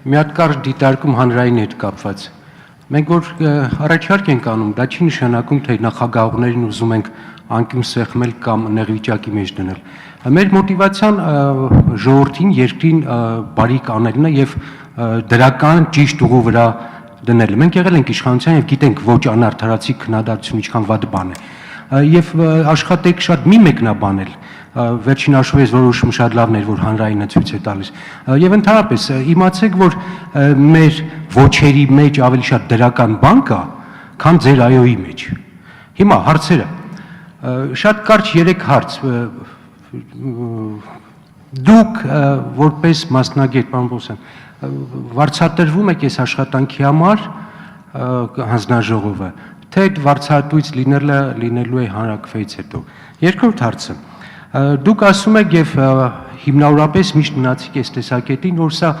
մի հատ կար դիտարկում հանրային հետ կապված։ Մենք որ առաջարկ ենք անում, դա չի նշանակում, թե նախագահողներին ուզում ենք անկյուն սեղմել կամ նեղվիճակի մեջ դնել։ Մեր մոտիվացիան ժողովրդին, երկրին բարիք անելն է եւ դրական ճիշտ ուղու վրա դնելը։ Մենք եղել ենք իշխանության եւ գիտենք ոչ անարդարացի քննադատություն ինչքան վատ բան է։ Եվ աշխատեք շատ մի մեկնաբանել, վերջին հաշվով որոշում շատ լավն էր, որ հանրայինը ցույց է տալիս։ Եվ ընդհանրապես իմացեք, որ մեր ոչերի մեջ ավելի շատ դրական բան կա, քան ձեր այոյի մեջ։ Հիմա հարցերը։ Շատ կարճ 3 հարց։ Դուք որպես մասնագետ, պարոն Պողոսյան, վարձատրվում եք այս աշխատանքի համար հանձնաժողովը, թե վարձատույց լինելու է հանրակրվեից հետո։ Երկրորդ հարցը, դուք ասում եք եւ հիմնավորապես միշտ մնացիք այս տեսակետին, որ սա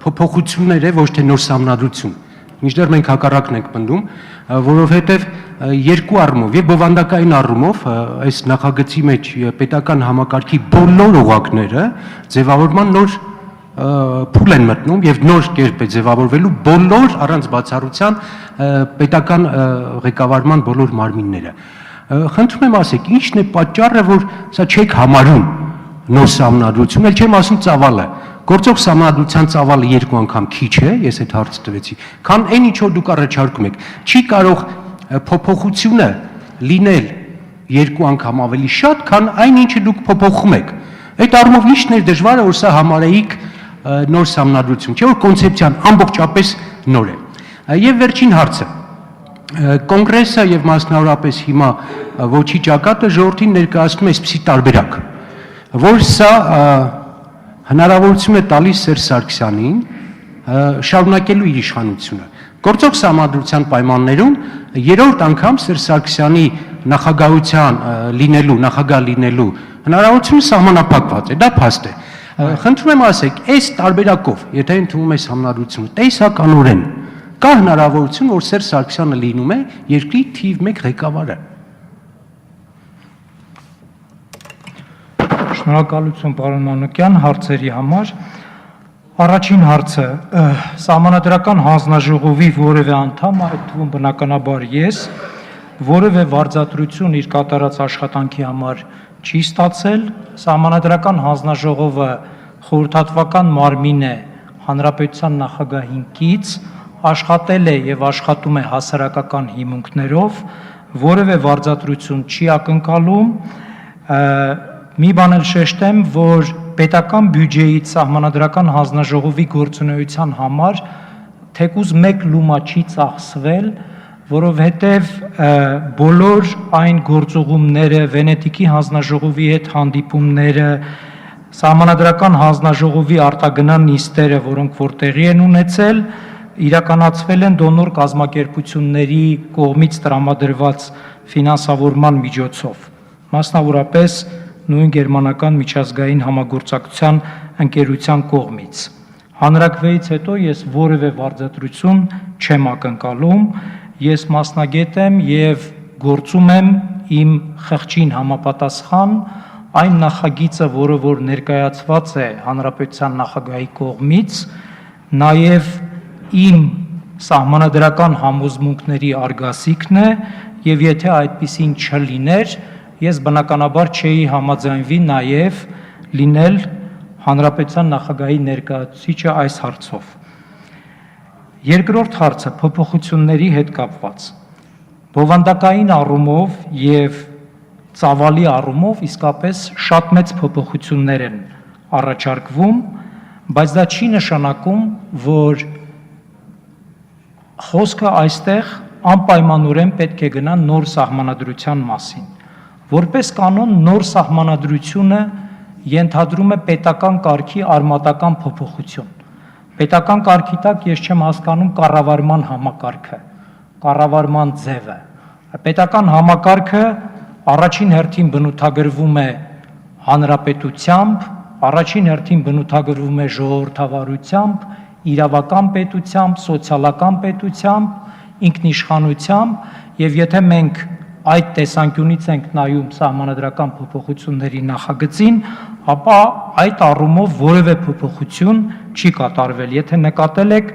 փոփոխություններ է, ոչ թե նոր սահմանադրություն։ Մինչդեռ մենք հակառակն ենք պնդում, որովհետեւ երկու առումով եւ բովանդակային առումով այս նախագծի մեջ պետական համակարգի բոլոր օղակները ձևավորման նոր փուլ են մտնում եւ նոր կերպ է ձևավորվելու բոլոր առանց բացառության պետական ղեկավարման բոլոր մարմինները։ Խնդրում եմ ասեք, ի՞նչն է պատճառը, որ սա չեք համարում նոր սահմանադրություն, ել չեմ ասում ծավալը։ Գործող սահմանադրության ծավալը 2 անգամ քիչ է, ես այդ հարցը տվեցի, քան այն ինչ որ դուք առաջարկում եք։ Չի կարող փոփոխությունը լինել 2 անգամ ավելի շատ, քան այն ինչը դուք փոփոխում եք։ Այդ առումով ի՞նչն է դժվարը, որ սա համարեիք նոր սահմանադրություն, չէ՞ որ կոնցեպցիան ամբողջապես նոր է։ Եվ վերջին հարցը։ Կոնգրեսը եւ մասնավորապես հիմա ոչի ճակատը ժողովրդին ներկայացնում է այսպիսի տարբերակ, որ սա հնարավորություն է տալիս Սերժ Սարգսյանին շարունակելու իր իշխանությունը։ Գործող սահմանադրության պայմաններում 3-րդ անգամ Սերժ Սարգսյանի նախագահ լինելու հնարավորությունը սահմանափակված է, դա փաստ է։ Խնդրում եմ ասեք, այս տարբերակով, եթե ընդունվում է սահմանադրությունը, տեսականորեն կա հնարավորություն, որ Սերժ Սարգսյանը լինում է երկրի թիվ 1 ղեկավարը։ Շնորհակալություն պարոն Մանուկյան հարցերի համար։ Առաջին հարցը, սահմանադրական հանձնաժողովի որևէ անդամ, այդ թվում բնականաբար ես, որևէ վարձատրություն իր կատարած աշխատանքի համար չի ստացել, սահմանադրական հանձնաժողովը խորհրդատվական մարմին է հանրապետության նախագահին կից, աշխատել է եւ աշխատում է հասարակական հիմունքներով, որևէ վարձատրություն չի ակնկալում, մի բան էլ շեշտեմ, որ պետական բյուջեից սահմանադրական հանձնաժողովի գործունեության համար թեկուզ 1 լումա չի ծախսվել, որովհետև բոլոր այն գործողումները, Վենետիկի հանձնաժողովի հետ հանդիպումները, սահմանադրական հանձնաժողովի արտագնան նիստերը, որոնք որ տեղի են ունեցել, իրականացվել են դոնոր կազմակերպությունների կողմից տրամադրված ֆինանսավորման միջոցով, մասնավորապես նույն գերմանական միջազգային համագործակցության ընկերության կողմից։ Հանրակրվեից հետո ես որևէ վարձատրություն չեմ ակնկալում, ես մասնագետ եմ եւ գործում եմ իմ խղճին համապատասխան այն նախագիծը, որը որ ներկայացված է հանրապետության նախագահի կողմից, նաեւ իմ սահմանադրական համոզմունքների արգասիքն է եւ եթե այդպիսին չլիներ, ես բնականաբար չէի համաձայնվի նաեւ լինել հանրապետության նախագահի ներկայացուցիչը այս հարցով։ Երկրորդ հարցը փոփոխությունների հետ կապված։ Բովանդակային առումով եւ ծավալի առումով իսկապես շատ մեծ փոփոխություններ են առաջարկվում, բայց դա չի նշանակում, որ խոսքը այստեղ անպայմանորեն պետք է գնա նոր սահմանադրության մասին։ Որպես կանոն նոր սահմանադրությունը ենթադրում է պետական կարգի արմատական փոփոխություն։ Պետական կարգի տակ ես չեմ հասկանում կառավարման համակարգը, կառավարման ձևը։ Պետական համակարգը առաջին հերթին բնութագրվում է հանրապետությամբ, առաջին հերթին բնութագրվում է ժողովրդավարությամբ, իրավական պետությամբ, սոցիալական պետությամբ, ինքնիշխանությամբ, եւ եթե մենք այդ տեսանկյունից ենք նայում սահմանադրական փոփոխությունների նախագծին, ապա այդ առումով որևէ փոփոխություն չի կատարվել։ Եթե նկատել եք,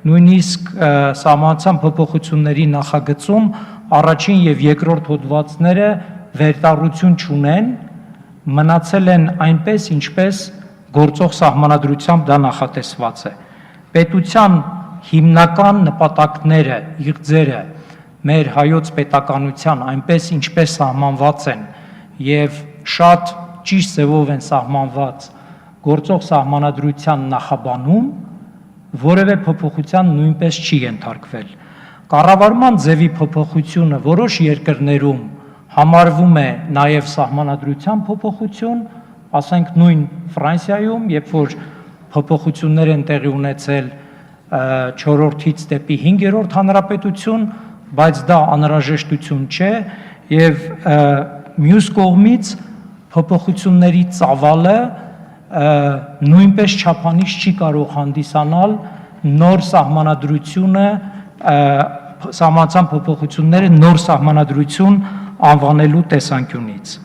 նույնիսկ սահմանադրական փոփոխությունների նախագծում առաջին եւ երկրորդ հոդվածները վերտառություն չունեն, մնացել են այնպես, ինչպես գործող սահմանադրությամբ դա նախատեսված է։ Պետության հիմնական նպատակները, իղձերը մեր հայոց պետականության այնպես ինչպես սահմանված են եւ շատ ճիշտ ձևով են սահմանված գործող սահմանադրության նախաբանում, որևէ փոփոխության նույնպես չի ենթարկվել։ Կառավարման ձևի փոփոխությունը որոշ երկրներում համարվում է նաեւ սահմանադրության փոփոխություն, ասենք նույն Ֆրանսիայում, երբ որ փոփոխություններ են տեղի ունեցել 4-ից դեպի 5-րդ հանրապետություն, բայց դա անհրաժեշտություն չէ եւ մյուս կողմից փոփոխությունների ծավալը նույնպես չափանիշ չի կարող հանդիսանալ նոր սահմանադրությունը սահմանադրական փոփոխությունները նոր սահմանադրություն անվանելու տեսանկյունից։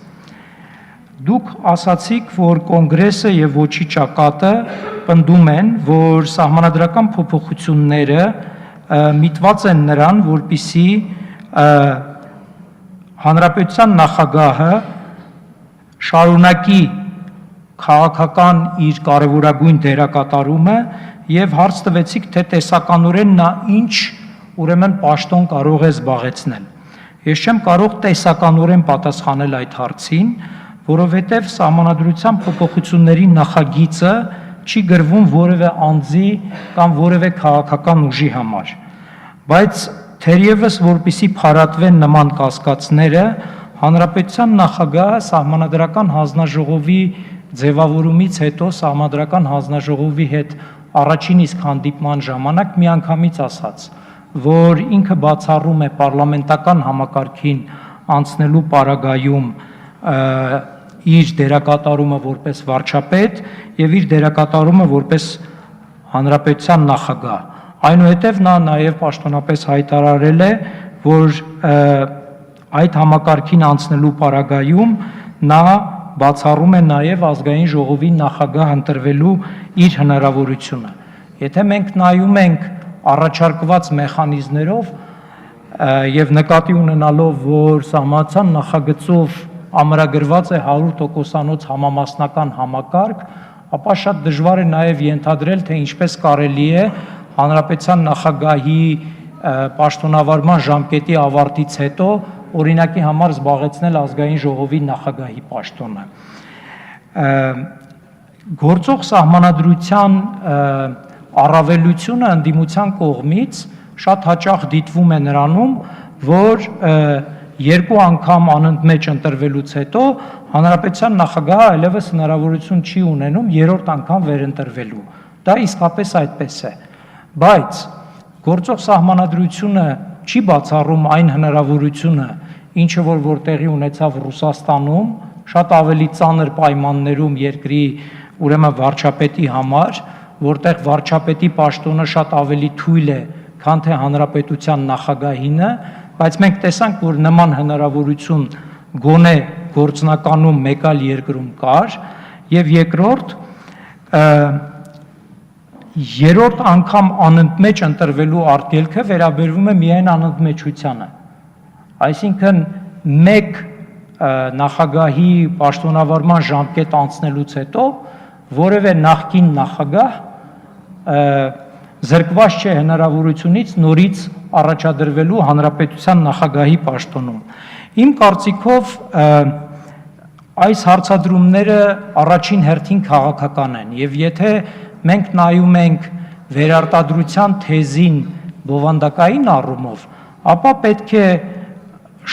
Դուք ասացիք, որ կոնգրեսը եւ ոչի ճակատը պնդում են, որ սահմանադրական փոփոխությունները միտված են նրան, որպիսի հանրապետության նախագահը շարունակի քաղաքական իր կարևորագույն դերակատարումը եւ հարց տվեցիք, թե տեսականորեն նա ինչ ուրեմն պաշտոն կարող է զբաղեցնել։ Ես չեմ կարող տեսականորեն պատասխանել այդ հարցին, որովհետև սահմանադրության փոփոխությունների նախագիծը չի գրվում որևէ անձի կամ որևէ քաղաքական ուժի համար, բայց թերևս որպիսի փարատվեն նման կասկածները, հանրապետության նախագահը սահմանադրական հանձնաժողովի ձևավորումից հետո սահմանադրական հանձնաժողովի հետ առաջին իսկ հանդիպման ժամանակ միանգամից ասաց, որ ինքը բացառում է պարլամենտական համակարգին անցնելու պարագայում իր դերակատարումը որպես վարչապետ եւ իր դերակատարումը որպես հանրապետության նախագահ։ Այնուհետև նա նաև պաշտոնապես հայտարարել է, որ այդ համակարգին անցնելու պարագայում նա բացառում է նաև ազգային ժողովի նախագահ ընտրվելու իր հնարավորությունը։ Եթե մենք նայում ենք առաջարկված մեխանիզմներով եւ նկատի ունենալով, որ սահմանադրական նախագծով ամրագրված է 100%-անոց համամասնական համակարգ, ապա շատ դժվար է նաև ենթադրել, թե ինչպես կարելի է հանրապետության նախագահի պաշտոնավարման ժամկետի ավարտից հետո օրինակի համար զբաղեցնել ազգային ժողովի նախագահի պաշտոնը։ Գործող սահմանադրության առավելությունը ընդդիմության կողմից շատ հաճախ դիտվում է նրանում, որ երկու անգամ անընդմեջ ընտրվելուց հետո հանրապետության նախագահը այլևս հնարավորություն չի ունենում երրորդ անգամ վերընտրվելու։ Դա իսկապես այդպես է, բայց գործող սահմանադրությունը չի բացառում այն հնարավորությունը, ինչը որ տեղի ունեցավ Ռուսաստանում, շատ ավելի ծանր պայմաններում երկրի ուրեմն վարչապետի համար, որտեղ վարչապետի պաշտոնը շատ ավելի թույլ է, քան թե հանրապետության նախագահինը, բայց մենք տեսանք, որ նման հնարավորություն գոնե գործնականում մեկ այլ երկրում կար, եւ երկրորդ երրորդ անգամ անընդմեջ ընտրվելու արգելքը վերաբերվում է միայն անընդմեջությանը։ Այսինքն մեկ նախագահի պաշտոնավարման ժամկետ անցնելուց հետո որևէ նախկին նախագահ զրկված չէ հնարավորությունից նորից առաջադրվելու հանրապետության նախագահի պաշտոնում։ Իմ կարծիքով այս հարցադրումները առաջին հերթին քաղաքական են եւ եթե մենք նայում ենք վերարտադրության թեզին բովանդակային առումով, ապա պետք է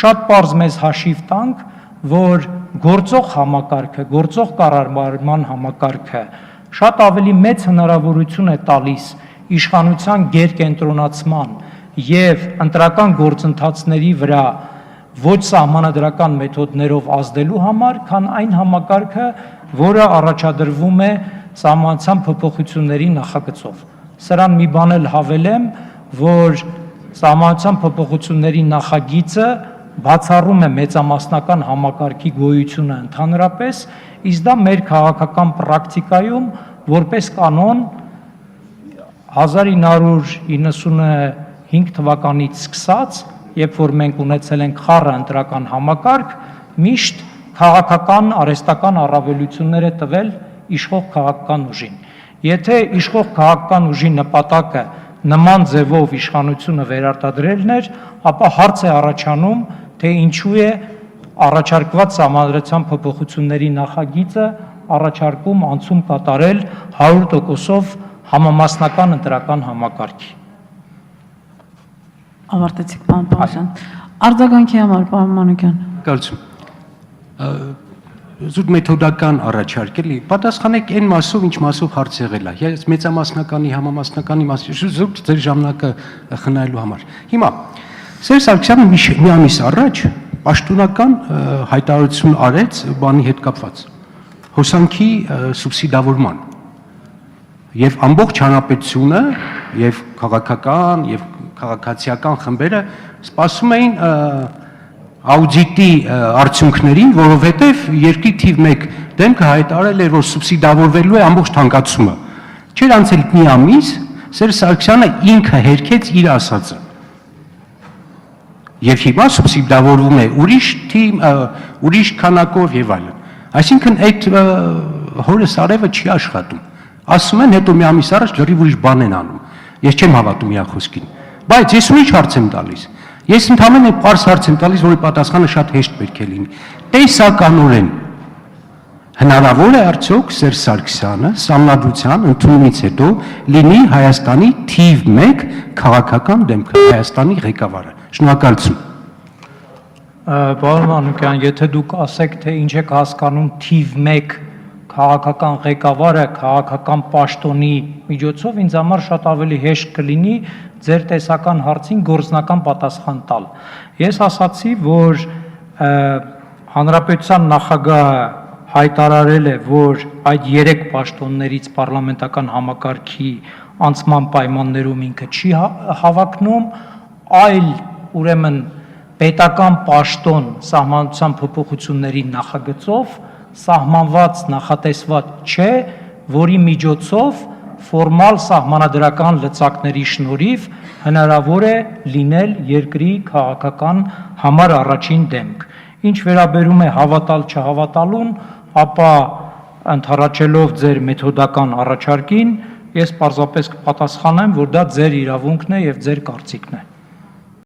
շատ պարզ մեզ հաշիվ տանք, որ գործող համակարգը, գործող կառավարման համակարգը շատ ավելի մեծ հնարավորություն է տալիս իշխանության գերկենտրոնացման եւ ընտրական գործընթացների վրա ոչ սահմանադրական մեթոդներով ազդելու համար, քան այն համակարգը, որը առաջադրվում է սահմանադրական փոփոխությունների նախագծով։ Սրան մի բան էլ հավելեմ, որ սահմանադրական փոփոխությունների նախագիծը բացառում է մեծամասնական համակարգի գոյությունը ընդհանրապես, իսկ դա մեր քաղաքական պրակտիկայում որպես կանոն 1995 թվականից սկսած, երբ որ մենք ունեցել ենք խառը ընտրական համակարգ, միշտ քաղաքական արհեստական առավելություններ է տվել իշխող քաղաքական ուժին։ Եթե իշխող քաղաքական ուժի նպատակը նման ձևով իշխանությունը վերարտադրելն էր, ապա հարց է առաջանում, թե ինչու է առաջարկված սահմանադրության փոփոխությունների նախագիծը առաջարկում անցում կատարել 100%-ով համամասնական ընտրական համակարգի։ Ավարտեցիք, պարոն Պողոսյան։ Արձագանքի համար, պարոն Մանուկյան։ Կարծում զուտ մեթոդական առաջարկ էլի, պատասխանեք այն մասով, ինչ մասով հարց եղել է։ Ես մեծամասնականի, համամասնականի մասի զուտ ձեր ժամանակը խնայելու համար։ Հիմա Սերժ Սարգսյանը մի ամիս առաջ պաշտոնական հայտարարություն արեց բանի հետ կապված հոսանքի սուբսիդավորման եւ ամբողջ հանրապետությունը եւ քաղաքական եւ քաղաքացիական խմբերը սպասում էին աուդիտի արդյունքներին, որովհետեւ երկրի թիվ 1 դեմքը հայտարարել էր, որ սուբսիդավորվելու է ամբողջ թանկացումը։ Չէր անցել մի ամիս, Սերժ Սարգսյանը ինքը հերքեց իր ասածը։ Եվ հիմա սուբսիդավորվում է ուրիշ քանակով եւ այլն։ Այսինքն այդ հորը սարևը չի աշխատում։ Ասում են հետո մի ամիս առաջ լրիվ ուրիշ բան են անում։ Ես չեմ հավատում իր խոսքին։ Բայց ես ուրիշ հարց եմ տալիս։ Ես ընդհանրապես պարզ հարց եմ տալիս, որի պատասխանը շատ հեշտ պետք է լինի։ Տեսականորեն հնարավոր է արդյոք Սերժ Սարգսյանը սահմանադրության ընդունումից հետո լինի Հայաստանի թիվ 1 քաղաքական դեմքը, Հայաստանի ղեկավարը։ Շնորհակալություն։ Պարոն Մանուկյան, եթե դուք ասեք, թե ինչ եք հասկանում թիվ 1 քաղաքական ղեկավարը քաղաքական պաշտոնի միջոցով, ինձ համար շատ ավելի հեշտ կլինի ձեր տեսական հարցին գործնական պատասխան տալ։ Ես ասացի, որ հանրապետության նախագահը հայտարարել է, որ այդ 3 պաշտոններից պարլամենտական համակարգի անցման պայմաններում ինքը չի հավակնում, այլ ուրեմն պետական պաշտոն սահմանադրության փոփոխությունների նախագծով սահմանված նախատեսված չէ, որի միջոցով ֆորմալ սահմանադրական լծակների շնորհիվ հնարավոր է լինել երկրի քաղաքական համար առաջին դեմք։ Ինչ վերաբերում է հավատալ չհավատալուն, ապա ընդառաջելով ձեր մեթոդական առաջարկին, ես պարզապես կպատասխանեմ, որ դա ձեր իրավունքն է եւ ձեր կարծիքն է։